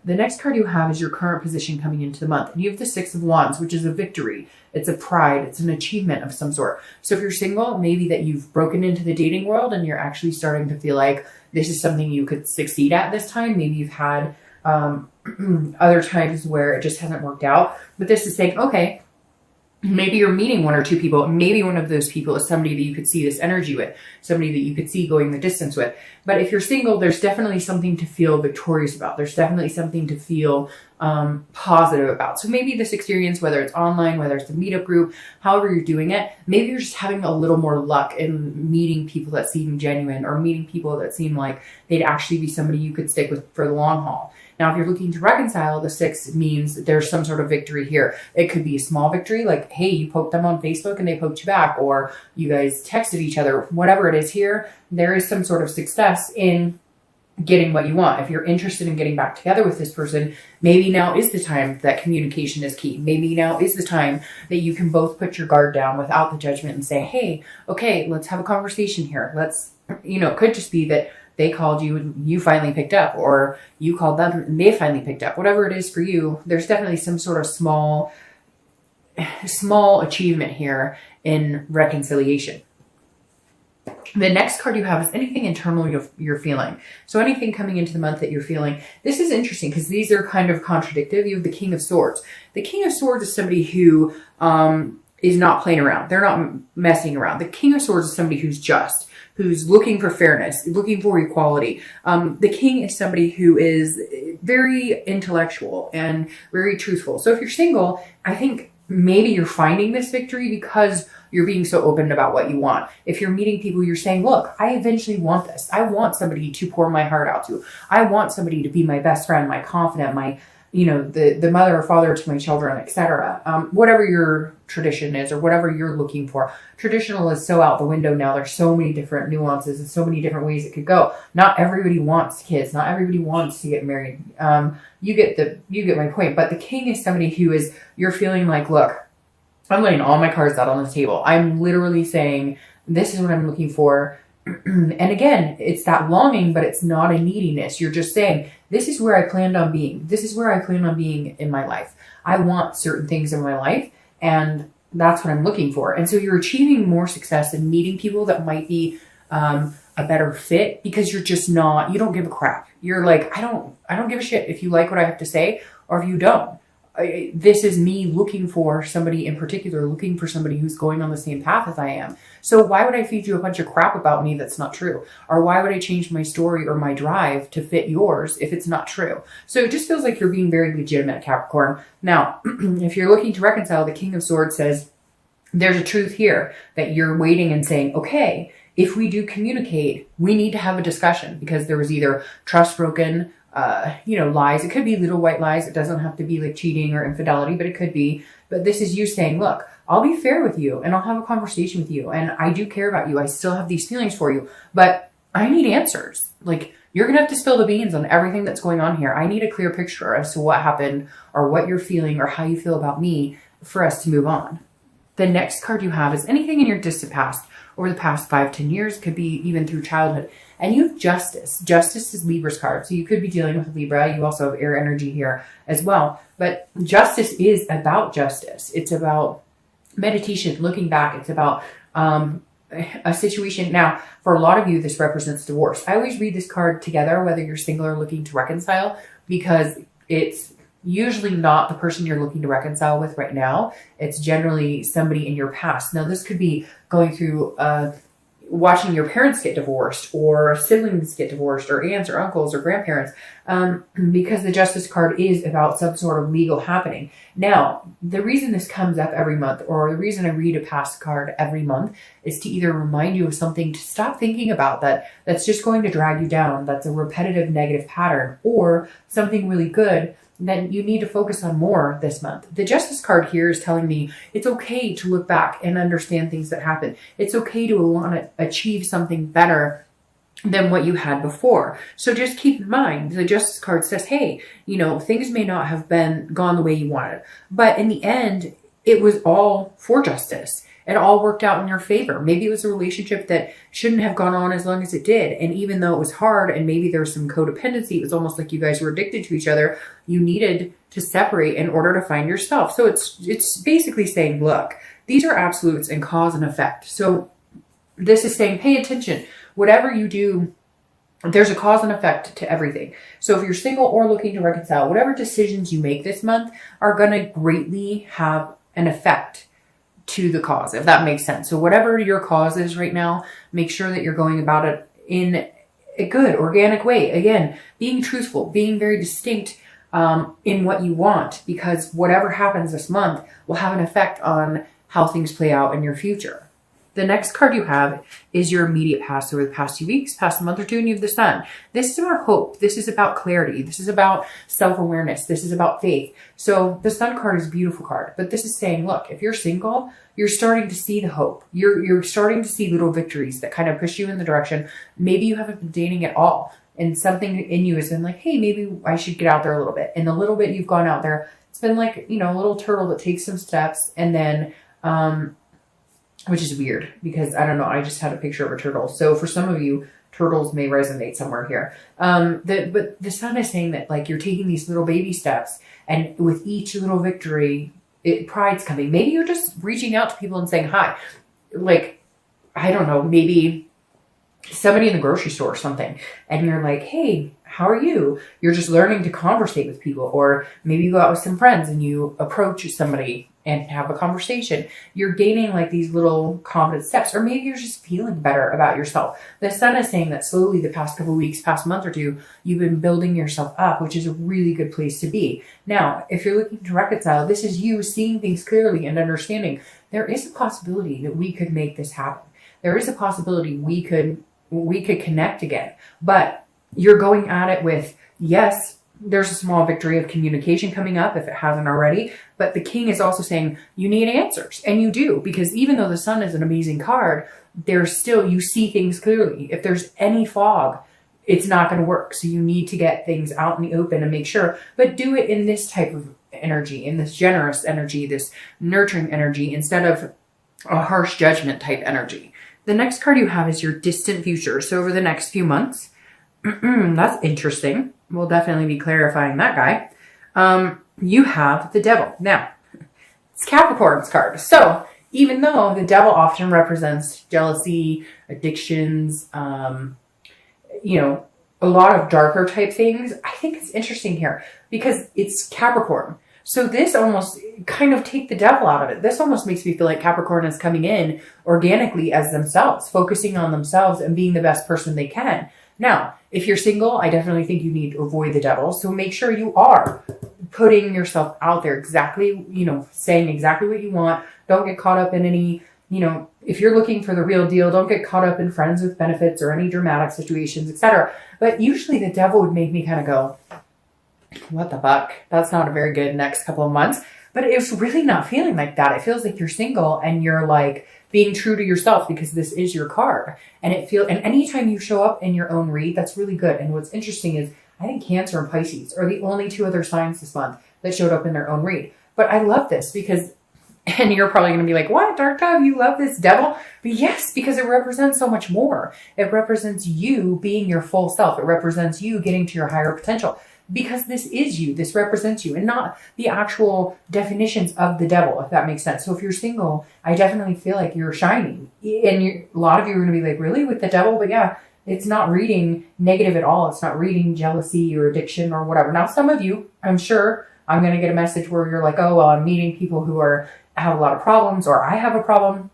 The next card you have is your current position coming into the month. And you have the Six of Wands, which is a victory. It's a pride. It's an achievement of some sort. So if you're single, maybe that you've broken into the dating world and you're actually starting to feel like this is something you could succeed at this time. Maybe you've had other times where it just hasn't worked out. But this is saying, okay, maybe you're meeting one or two people. Maybe one of those people is somebody that you could see this energy with, somebody that you could see going the distance with. But if you're single, there's definitely something to feel victorious about. There's definitely something to feel positive about. So maybe this experience, whether it's online, whether it's a meetup group, however you're doing it, maybe you're just having a little more luck in meeting people that seem genuine, or meeting people that seem like they'd actually be somebody you could stick with for the long haul. Now, if you're looking to reconcile, the 6 means there's some sort of victory here. It could be a small victory, like, hey, you poked them on Facebook and they poked you back, or you guys texted each other. Whatever it is here, there is some sort of success in getting what you want. If you're interested in getting back together with this person, maybe now is the time that communication is key. Maybe now is the time that you can both put your guard down without the judgment and say, hey, okay, let's have a conversation here. Let's, it could just be that they called you and you finally picked up, or you called them and they finally picked up. Whatever it is for you, there's definitely some sort of small achievement here in reconciliation. The next card you have is anything internal you're feeling. So anything coming into the month that you're feeling. This is interesting because these are kind of contradictive. You have the King of Swords. The King of Swords is somebody who is not playing around. They're not messing around. The King of Swords is somebody who's just, who's looking for fairness, looking for equality. The King is somebody who is very intellectual and very truthful. So if you're single, I think maybe you're finding this victory because you're being so open about what you want. If you're meeting people, you're saying, look, I eventually want this. I want somebody to pour my heart out to. I want somebody to be my best friend, my confidant, my, the mother or father to my children, etc. Whatever your tradition is or whatever you're looking for. Traditional is so out the window now. There's so many different nuances and so many different ways it could go. Not everybody wants kids. Not everybody wants to get married. You get my point. But the King is somebody who is, you're feeling like, look, I'm laying all my cards out on the table. I'm literally saying, this is what I'm looking for. And again, it's that longing, but it's not a neediness. You're just saying, this is where I planned on being. This is where I plan on being in my life. I want certain things in my life, and that's what I'm looking for. And so you're achieving more success in meeting people that might be a better fit because you're just not, you don't give a crap. You're like, I don't give a shit if you like what I have to say or if you don't. This is me looking for somebody in particular, looking for somebody who's going on the same path as I am. So why would I feed you a bunch of crap about me that's not true? Or why would I change my story or my drive to fit yours if it's not true? So it just feels like you're being very legitimate, Capricorn. Now, if you're looking to reconcile, the King of Swords says, there's a truth here that you're waiting and saying, okay, if we do communicate, we need to have a discussion because there was either trust broken, lies. It could be little white lies. It doesn't have to be like cheating or infidelity, but it could be. But this is you saying, look, I'll be fair with you and I'll have a conversation with you. And I do care about you. I still have these feelings for you, but I need answers. Like, you're going to have to spill the beans on everything that's going on here. I need a clear picture as to what happened or what you're feeling or how you feel about me for us to move on. The next card you have is anything in your distant past over the past 5-10 years, could be even through childhood. And you have Justice. Justice is Libra's card. So you could be dealing with Libra. You also have air energy here as well. But Justice is about justice. It's about meditation, looking back. It's about a situation. Now, for a lot of you, this represents divorce. I always read this card together, whether you're single or looking to reconcile, because it's usually not the person you're looking to reconcile with right now. It's generally somebody in your past. Now, this could be going through watching your parents get divorced or siblings get divorced or aunts or uncles or grandparents, because the Justice card is about some sort of legal happening. Now, the reason this comes up every month, or the reason I read a past card every month, is to either remind you of something to stop thinking about that's just going to drag you down, that's a repetitive negative pattern, or something really good that you need to focus on more this month. The Justice card here is telling me it's okay to look back and understand things that happen. It's okay to want to achieve something better than what you had before. So just keep in mind, the Justice card says, hey, things may not have gone the way you wanted, but in the end, it was all for justice. it all worked out in your favor. Maybe it was a relationship that shouldn't have gone on as long as it did. And even though it was hard and maybe there was some codependency, it was almost like you guys were addicted to each other. You needed to separate in order to find yourself. So it's basically saying, look, these are absolutes and cause and effect. So this is saying, pay attention. Whatever you do, there's a cause and effect to everything. So if you're single or looking to reconcile, whatever decisions you make this month are going to greatly have an effect to the cause, if that makes sense. So whatever your cause is right now, make sure that you're going about it in a good, organic way. Again, being truthful, being very distinct in what you want, because whatever happens this month will have an effect on how things play out in your future. The next card you have is your immediate past, over the past 2 weeks, past a month or two, and you have the Sun. This is about hope. This is about clarity. This is about self-awareness. This is about faith. So the Sun card is a beautiful card, but this is saying, look, if you're single, you're starting to see the hope. You're starting to see little victories that kind of push you in the direction. Maybe you haven't been dating at all, and something in you has been like, hey, maybe I should get out there a little bit. And the little bit you've gone out there, it's been like, you know, a little turtle that takes some steps, and then, which is weird because I don't know, I just had a picture of a turtle. So for some of you, turtles may resonate somewhere here. But the Sun is saying that like you're taking these little baby steps, and with each little victory, pride's coming. Maybe you're just reaching out to people and saying hi. Like, I don't know, maybe somebody in the grocery store or something, and you're like, hey, how are you? You're just learning to conversate with people. Or maybe you go out with some friends and you approach somebody and have a conversation. You're gaining like these little confident steps, or maybe you're just feeling better about yourself. The Sun is saying that slowly the past couple of weeks, past month or two, you've been building yourself up, which is a really good place to be. Now, if you're looking to reconcile, this is you seeing things clearly and understanding there is a possibility that we could make this happen. There is a possibility we could connect again, but you're going at it with, yes, there's a small victory of communication coming up if it hasn't already. But the King is also saying you need answers. And you do, because even though the Sun is an amazing card, there's still, you see things clearly. If there's any fog, it's not going to work. So you need to get things out in the open and make sure, but do it in this type of energy, in this generous energy, this nurturing energy, instead of a harsh judgment type energy. The next card you have is your distant future. So over the next few months, that's interesting. We'll definitely be clarifying that guy. You have the Devil. Now, it's Capricorn's card. So even though the Devil often represents jealousy, addictions, you know, a lot of darker type things, I think it's interesting here because it's Capricorn. So this almost kind of take the devil out of it. This almost makes me feel like Capricorn is coming in organically as themselves, focusing on themselves and being the best person they can. Now, if you're single, I definitely think you need to avoid the devil. So make sure you are putting yourself out there exactly, you know, saying exactly what you want. Don't get caught up in any, you know, if you're looking for the real deal, don't get caught up in friends with benefits or any dramatic situations, etc. But usually the devil would make me kind of go, what the fuck? That's not a very good next couple of months. But it's really not feeling like that. It feels like you're single and you're like being true to yourself because this is your card. And and anytime you show up in your own read, that's really good. And what's interesting is I think Cancer and Pisces are the only two other signs this month that showed up in their own read. But I love this because, and you're probably going to be like, what, Dark Dove, you love this devil? But yes, because it represents so much more. It represents you being your full self. It represents you getting to your higher potential. Because this is you, this represents you, and not the actual definitions of the devil, if that makes sense. So if you're single, I definitely feel like you're shining. And a lot of you are going to be like, really, with the devil? But yeah, it's not reading negative at all. It's not reading jealousy or addiction or whatever. Now, some of you, I'm sure I'm going to get a message where you're like, oh, well, I'm meeting people who have a lot of problems, or I have a problem.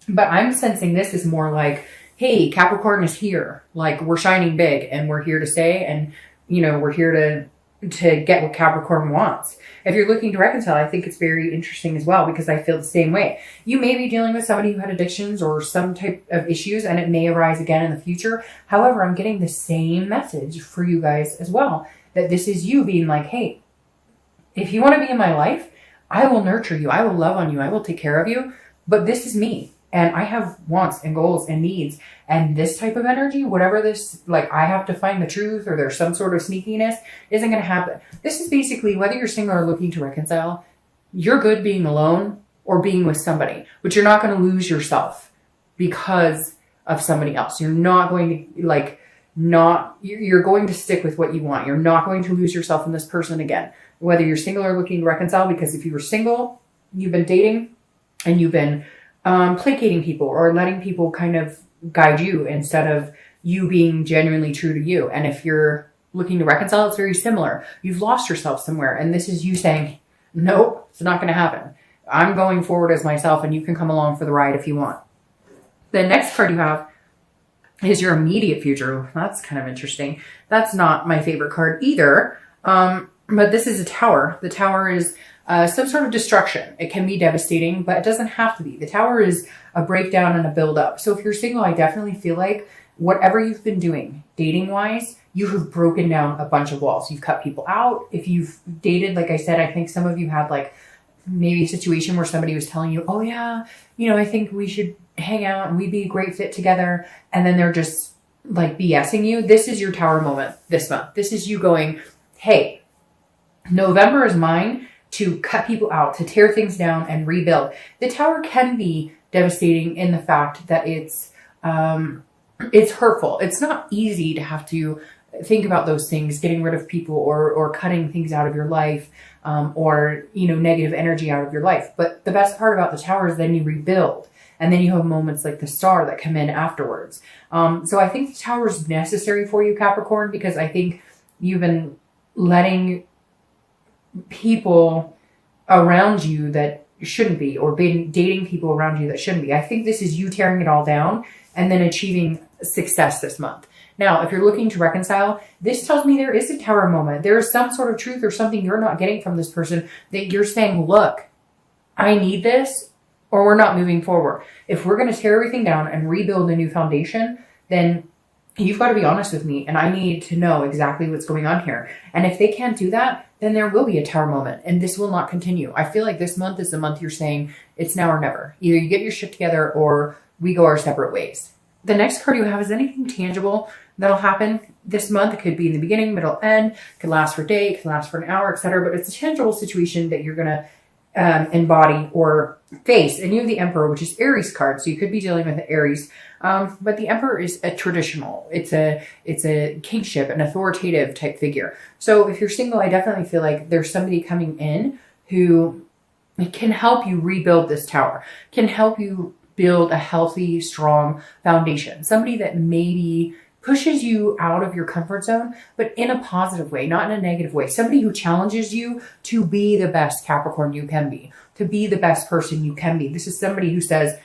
But I'm sensing this is more like, hey, Capricorn is here. Like, we're shining big and we're here to stay, and you know, we're here to get what Capricorn wants. If you're looking to reconcile, I think it's very interesting as well because I feel the same way. You may be dealing with somebody who had addictions or some type of issues, and it may arise again in the future. However, I'm getting the same message for you guys as well, that this is you being like, hey, if you want to be in my life, I will nurture you. I will love on you. I will take care of you. But this is me. And I have wants and goals and needs. And this type of energy, whatever this, like I have to find the truth or there's some sort of sneakiness, isn't going to happen. This is basically, whether you're single or looking to reconcile, you're good being alone, or being with somebody, but you're not going to lose yourself because of somebody else. You're not going to you're going to stick with what you want. You're not going to lose yourself in this person again, whether you're single or looking to reconcile, because if you were single, you've been dating and you've been placating people or letting people kind of guide you instead of you being genuinely true to you. And if you're looking to reconcile, it's very similar. You've lost yourself somewhere, and this is you saying, nope, it's not going to happen. I'm going forward as myself, and you can come along for the ride if you want. The next card you have is your immediate future. That's kind of interesting. That's not my favorite card either. But this is a tower. The tower is some sort of destruction. It can be devastating, but it doesn't have to be. The tower is a breakdown and a build up. So if you're single, I definitely feel like whatever you've been doing dating wise, you have broken down a bunch of walls. You've cut people out. If you've dated, like I said, I think some of you had like maybe a situation where somebody was telling you, oh yeah, I think we should hang out and we'd be a great fit together. And then they're just like BSing you. This is your tower moment this month. This is you going, hey, November is mine to cut people out, to tear things down and rebuild. The tower can be devastating in the fact that it's hurtful. It's not easy to have to think about those things, getting rid of people or cutting things out of your life, or, negative energy out of your life. But the best part about the tower is then you rebuild, and then you have moments like the star that come in afterwards. So I think the tower is necessary for you, Capricorn, because I think you've been letting people around you that shouldn't be, or been dating people around you that shouldn't be. I think this is you tearing it all down and then achieving success this month. Now, if you're looking to reconcile, this tells me there is a tower moment. There is some sort of truth or something you're not getting from this person that you're saying, look, I need this, or we're not moving forward. If we're going to tear everything down and rebuild a new foundation, then you've got to be honest with me, and I need to know exactly what's going on here. And if they can't do that, then there will be a tower moment, and this will not continue. I feel like this month is the month you're saying it's now or never. Either you get your shit together or we go our separate ways. The next card you have is anything tangible that'll happen this month. It could be in the beginning, middle, end. It could last for a day, it could last for an hour, etc. But it's a tangible situation that you're going to embody or face. And you have the Emperor, which is Aries card. So you could be dealing with Aries. But the Emperor is a traditional. It's a kingship, an authoritative type figure. So if you're single, I definitely feel like there's somebody coming in who can help you rebuild this tower, can help you build a healthy, strong foundation. Somebody that maybe pushes you out of your comfort zone, but in a positive way, not in a negative way. Somebody who challenges you to be the best Capricorn you can be, to be the best person you can be. This is somebody who says,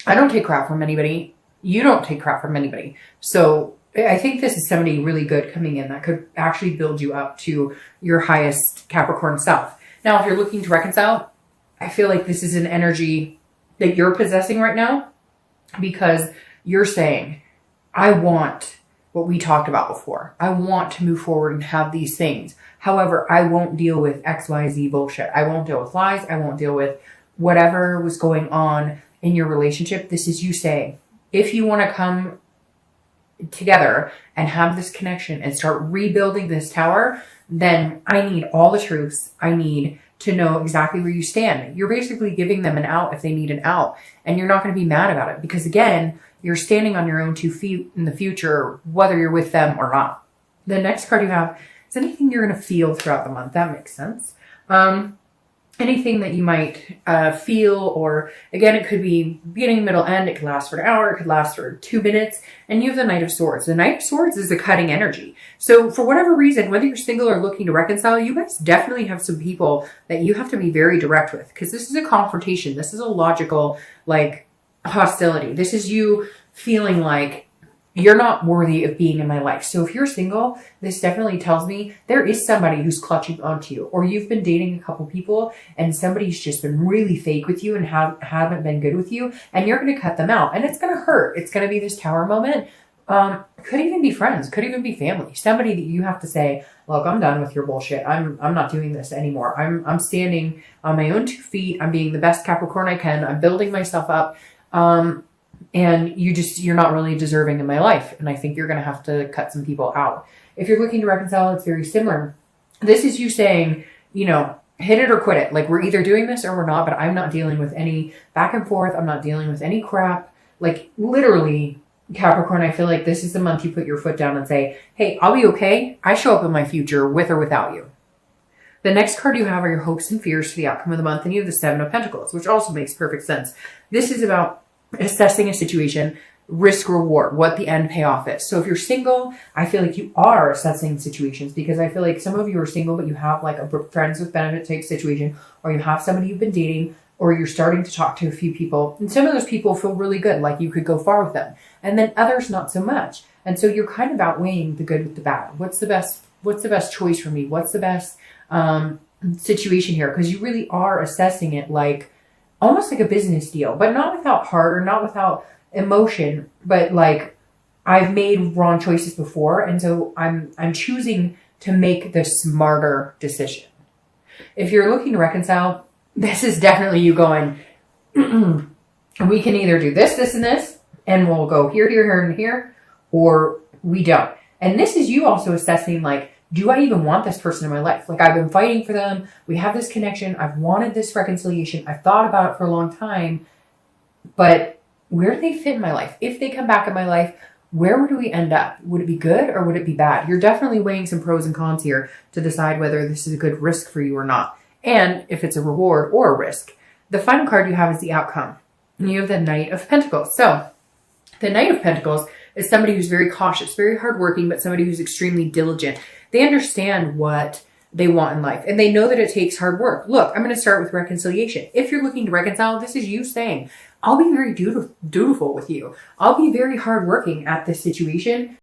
I don't take crap from anybody. You don't take crap from anybody. So I think this is somebody really good coming in that could actually build you up to your highest Capricorn self. Now, if you're looking to reconcile, I feel like this is an energy that you're possessing right now, because you're saying, I want what we talked about before. I want to move forward and have these things. However, I won't deal with XYZ bullshit. I won't deal with lies. I won't deal with whatever was going on in your relationship. This is you saying, if you want to come together and have this connection and start rebuilding this tower, then I need all the truths. I need to know exactly where you stand. You're basically giving them an out if they need an out, and you're not going to be mad about it, because again, you're standing on your own 2 feet in the future, whether you're with them or not. The next card you have is anything you're going to feel throughout the month. That makes sense. Anything that you might feel, or again, it could be beginning, middle, end. It could last for an hour. It could last for 2 minutes. And you have the Knight of Swords. The Knight of Swords is a cutting energy. So for whatever reason, whether you're single or looking to reconcile, you guys definitely have some people that you have to be very direct with, because this is a confrontation. This is a logical, like, hostility. This is you feeling like you're not worthy of being in my life. So if you're single, this definitely tells me there is somebody who's clutching onto you, or you've been dating a couple people and somebody's just been really fake with you and haven't been good with you, and you're going to cut them out, and it's going to hurt. It's going to be this tower moment. Could even be friends, could even be family, somebody that you have to say, look, I'm done with your bullshit. I'm not doing this anymore. I'm standing on my own 2 feet. I'm being the best Capricorn I can. I'm building myself up. And you're not really deserving in my life. And I think you're going to have to cut some people out. If you're looking to reconcile, it's very similar. This is you saying, hit it or quit it. Like, we're either doing this or we're not, but I'm not dealing with any back and forth. I'm not dealing with any crap. Like, literally, Capricorn, I feel like this is the month you put your foot down and say, hey, I'll be okay. I show up in my future with or without you. The next card you have are your hopes and fears for the outcome of the month, and you have the Seven of Pentacles, which also makes perfect sense. This is about assessing a situation, risk reward, what the end payoff is. So if you're single, I feel like you are assessing situations, because I feel like some of you are single, but you have like a friends with benefit type situation, or you have somebody you've been dating, or you're starting to talk to a few people, and some of those people feel really good, like you could go far with them, and then others not so much. And so you're kind of outweighing the good with the bad. What's the best choice for me? What's the best situation here? Because you really are assessing it like almost like a business deal, but not without heart or not without emotion, but like, I've made wrong choices before, and so I'm choosing to make the smarter decision. If you're looking to reconcile, this is definitely you going, we can either do this, this, and this, and we'll go here, here, here, and here, or we don't. And this is you also assessing, like, do I even want this person in my life? Like, I've been fighting for them. We have this connection. I've wanted this reconciliation. I've thought about it for a long time, but where do they fit in my life? If they come back in my life, where would we end up? Would it be good or would it be bad? You're definitely weighing some pros and cons here to decide whether this is a good risk for you or not, and if it's a reward or a risk. The final card you have is the outcome. And you have the Knight of Pentacles. So the Knight of Pentacles is somebody who's very cautious, very hardworking, but somebody who's extremely diligent. They understand what they want in life, and they know that it takes hard work. Look, I'm going to start with reconciliation. If you're looking to reconcile, this is you saying, I'll be very dutiful with you. I'll be very hardworking at this situation